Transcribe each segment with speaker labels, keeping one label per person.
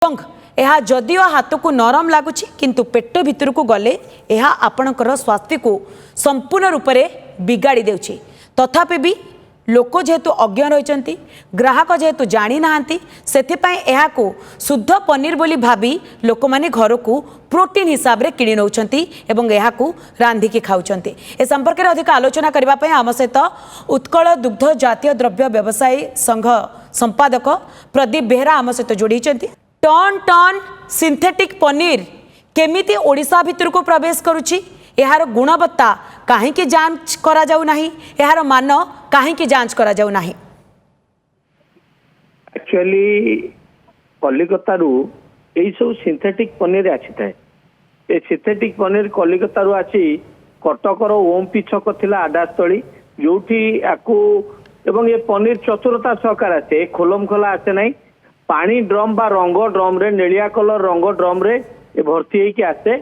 Speaker 1: ଏବଂ ଏହା ଯଦିଓ ହାତକୁ ନରମ ଲାଗୁଛି କିନ୍ତୁ ପେଟ ଭିତରକୁ ଗଲେ ଏହା ଆପଣଙ୍କର ସ୍ୱାସ୍ଥ୍ୟକୁ ସମ୍ପୂର୍ଣ୍ଣ ରୂପରେ ବିଗାଡ଼ି ଦେଉଛି। ତଥାପି ବି ଲୋକ ଯେହେତୁ ଅଜ୍ଞ ରହିଛନ୍ତି, ଗ୍ରାହକ ଯେହେତୁ ଜାଣି ନାହାନ୍ତି, ସେଥିପାଇଁ ଏହାକୁ ଶୁଦ୍ଧ ପନିର ବୋଲି ଭାବି ଲୋକମାନେ ଘରକୁ ପ୍ରୋଟିନ୍ हिसाब से किणी नौछंती एवं एहाकू रांधिकी खाउछंती। ए संपर्क में अधिक आलोचना करबा पय आम सहित उत्कल दुग्ध जातीय द्रव्य व्यवसायी संघ संपादक प्रदीप बेहरा आम सहित जोड़ी टन टन सिंथेटिक पनीर केमिति ओडिशा भितर को प्रवेश करुछि, एहार गुणवत्ता काहेकि जांच करा जाउ नाही, एहार मान काहेकि जांच करा जाउ नाही।
Speaker 2: एक्चुअली कलिकता रु यही सब सिंथेटिक पनीर आसी थाए। ए सिंथेटिक पनीर कलिकता रु आसी कटकर ओमपी छक थिला आडास्थली जोठी आकु एवं ये पनीर चतुरता सहकार आसे, खोलम खोला आसे नहीं। पानी ड्रम बा रंग ड्रम रे नेलिया कलर रंग ड्रम रे ए भर्ती होइके आसे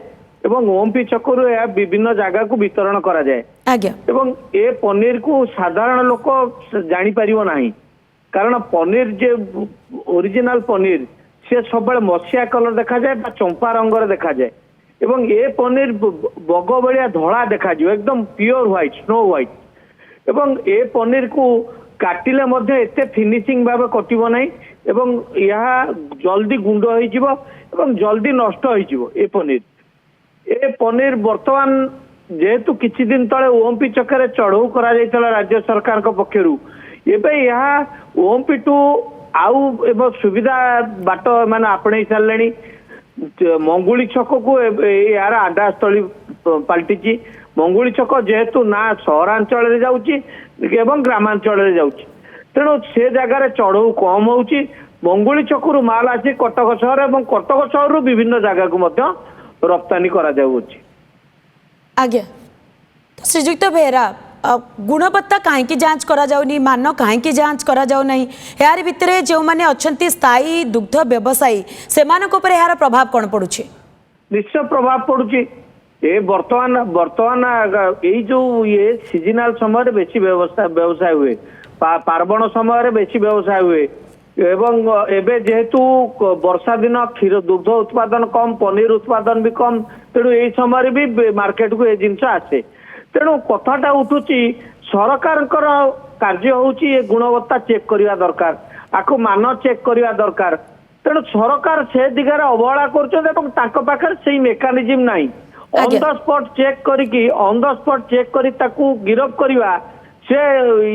Speaker 2: एवं ओमपी छकरु या विभिन्न जगह को वितरण करा जाए।
Speaker 1: आज्ञा
Speaker 2: एवं ए पनीर को साधारण लोक जानी परिबो नाही, कारण पनीर जे ओरिजिनल पनीर से सब मसीहा कलर देखा जाए बा चंपा रंगर देखा जाए एवं ए पनीर बग भलिया धड़ा देखा जाए, एकदम प्योर व्हाइट स्नो व्हाइट। एवं ए पनीर को काटिले मध्य एते फिनिशिंग भाव कटिबो नाही एवं यह जल्दी गुंड होई जिवो एवं जल्दी नष्ट होई जिवो। ए पनीर वर्तमान जेहेतु किछि दिन तले ओमपी चक्कर चढ़ऊ करा जायतला राज्य सरकार को पक्षरु एबे यह ओमपी टू आउ एवं सुविधा बाट माने आपणे सारलेनी। मंगुली छक को यार आडास्थली पलटिची। मंगुली छक जेहेतु ना सहरांचल रे जाउची एवं ग्रामांचल रे जाउची, तेणु से जगार चढ़ऊ कम होउची। मंगुली छकरू माल आसी कटक सहर एवं कटक सहर विभिन्न जगह को मध्य रप्तानी करा जाउची।
Speaker 1: आज्ञा तो श्रीजुक्त बेहरा गुणवत्ता कहीं जांच करा जाउनी, मान कहीं जांच करा जाउ नहीं, यार भितरे जो माने अछंती स्थायी दुग्ध व्यवसायी सेमानक ऊपर यार प्रभाव कौन पड़ुछि?
Speaker 2: निश्चय प्रभाव पड़ुछि। ए वर्तमान यही जो ये सीजनल समय बेसी व्यवसाय हुए, पार्वण समय बेसी व्यवसाय हुए एवं एबे जेहेतु वर्षा दिन क्षीर दुग्ध उत्पादन कम, पनीर उत्पादन भी कम, तेणु यही समय भी मार्केट को ये जिनस आसे। तेणु कथाटा उठुची सरकार कार्य होउची ये गुणवत्ता चेक करिया दरकार, आको मान चेक करिया दरकार। तेणु सरकार से दिगार अवहेला करछन एवं ताको पाखर सेही मेकानिज्म नाही। ऑन द स्पॉट चेक करिकी ऑन द स्पॉट चेक करी ताकू गिरफ करिवा से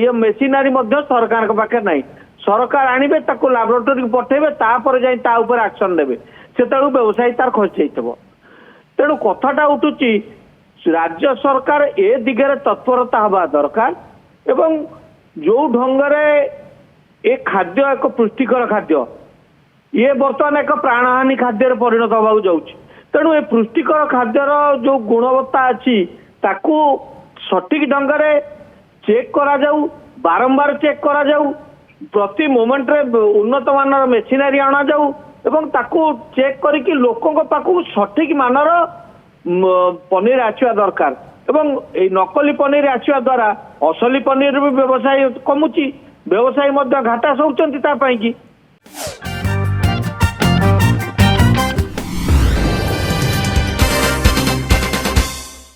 Speaker 2: ये मेसिनरी मध्य सरकार के पाखे नाही। सरकार आनिबे ताकू लैबोरेटरी को पठेबे, तापर जाई ता ऊपर एक्शन देबे, सेतळु व्यवसायी तार खर्च हेतबो। तेणु कथाटा उठुची राज्य सरकार ए दिगरे तत्परता हवा दरकार एवं जो ढंगरे ए खाद्य एक पुष्टिकर खाद्य ये बर्तमान एक प्राणहानि खाद्य परिणत हवा जाउची। तेणु ए पुष्टिकर खाद्यर जो गुणवत्ता अच्छी ताकू सठिक ढंगरे चेक करा जाऊ, बारंबार चेक करा जाऊ, प्रति मोमेंट रे उन्नत मानर मेसिनरी आना जाऊ एवं ताकू चेक करिकी लोकों पाखु सठिक मानर पनीर आसवा दरकार। एवं ए नकली पनीर आसवा द्वारा असली पनीर भी व्यवसाय कमुची, व्यवसायी घाटा सोचंती ता पाई की।